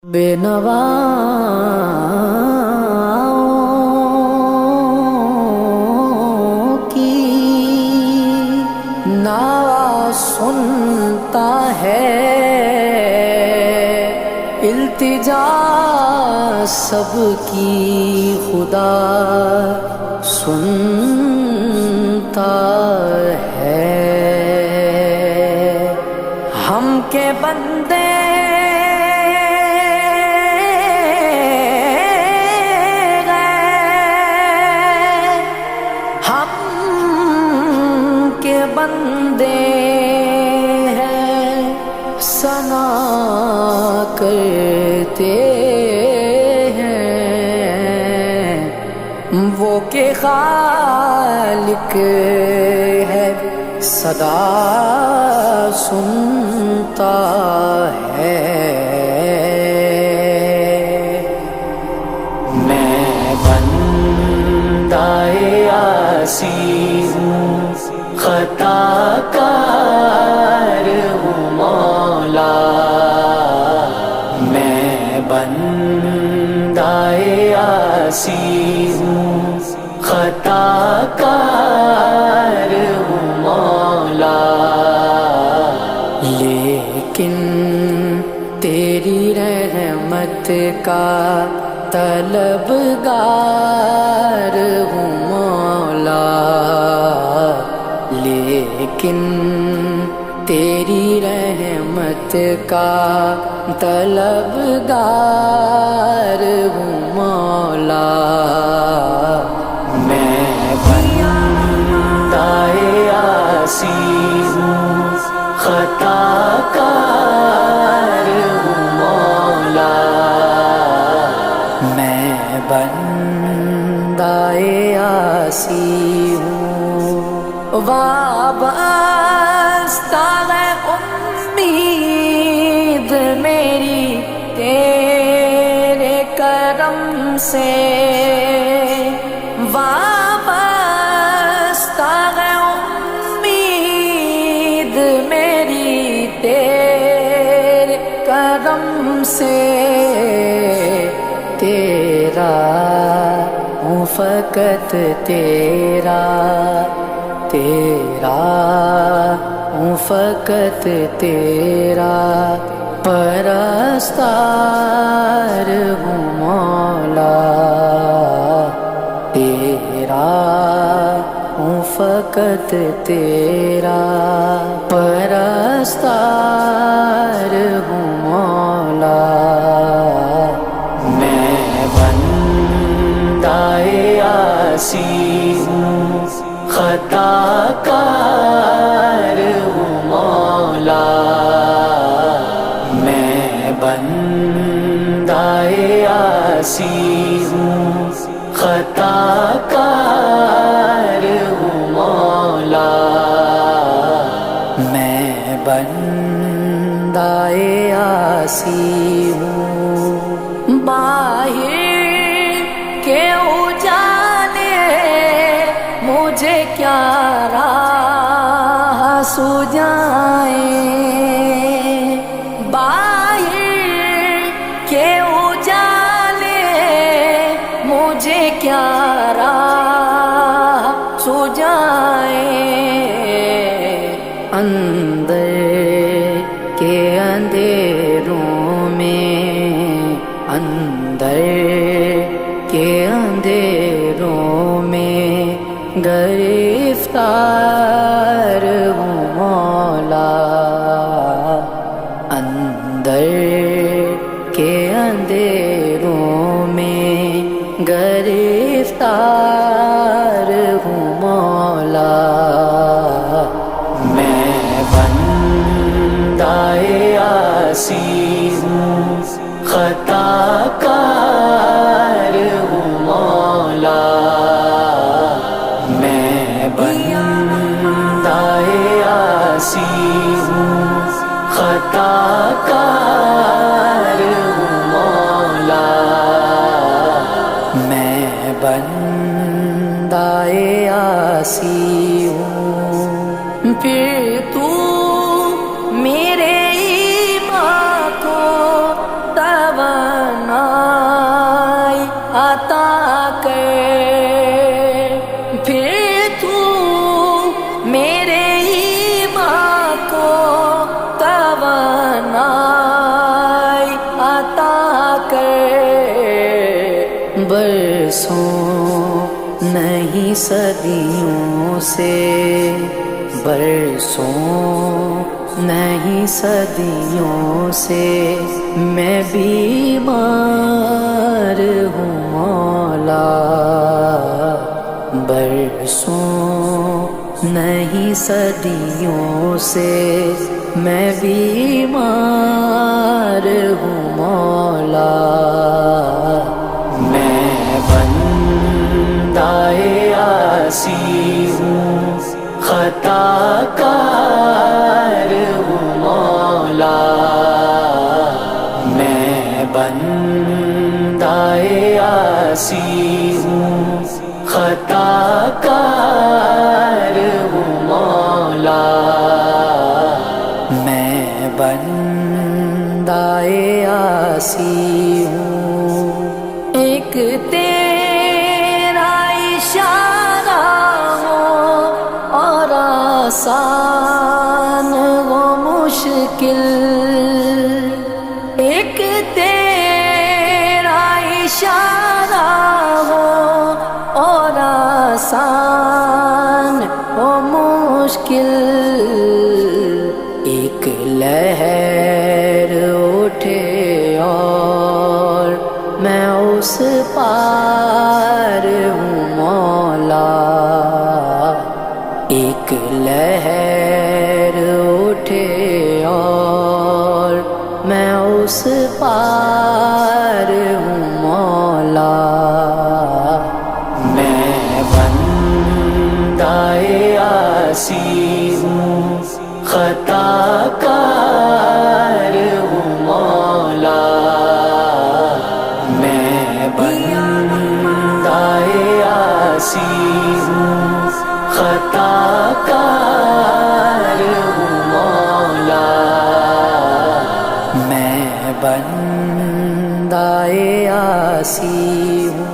بے نواؤں کی نوا سنتا ہے، التجا سب کی خدا سنتا ہے۔ ہم کے بندے بندے ہیں، ثنا کرتے ہیں وہ کہ خالق ہے، صدا سنتا ہے۔ میں بندہ عاصی ہوں، خطا کار ہوں مولا، میں بندہ عاصی ہوں، خطا کار ہوں مولا، لیکن تیری رحمت کا طلبگار ہوں مولا، لیکن تیری رحمت کا طلبگار ہوں مولا۔ میں بندہ عاصی ہوں، خطا کار ہوں مولا، میں بندہ عاصی ہوں، وابستہ ہے امید میری تیرے کرم سے، وابستہ ہے امید میری تیرے کرم سے، تیرا ہوں فقط تیرا، تیرا ہوں فقط تیرا، پرستار ہوں مولا، تیرا ہوں فقط تیرا، پرستار ہوں مولا۔ میں بندہ عاصی ہوں، خطا کار ہوں مولا، میں بندہ عاصی ہوں، خطا کار ہوں مولا، میں بندہ عاصی ہوں، باہر کے اجالے مجھے کیا راہ سجائیں، باہر کے اجالے مجھے کیا راہ سجائیں، اندر کے اندھیروں میں، اندر کے اندھیروں میں گرفتار ہوں مولا، اندر کے اندھیروں میں گرفتار ہوں مولا، میں بندہ عاصی ہوں، خطا کار ہوں مولا، میں بندہ عاصی ہوں، خطا کار ہوں مولا، میں بندہ عاصی ہوں، پھر تو میرے ایمان کو برسوں نہیں صدیوں سے، برسوں نہیں صدیوں سے میں بیمار ہوں مولا، برسوں نہیں صدیوں سے میں بیمار ہوں مولا، میں بندۂ عاصی ہوں، خطا کار ہوں مولا، میں بندۂ عاصی ہوں، خطا کار ہوں مولا، میں بندۂ عاصی ہوں، ایک تیرا اشارہ ہو اور آسان ہو مشکل، ایک تیرا اشارہ ہو اور آسان ہو مشکل، ایک لہر اٹھے اور میں اس پار ہوں مولا، ایک لہر اٹھے اور میں اس پار ہوں مولا، میں بندۂ عاصی ہوں، خطا کار ہوں مولا، میں بندۂ عاصی ہوں، خطا کار ہوں مولا، میں بندۂ عاصی ہوں۔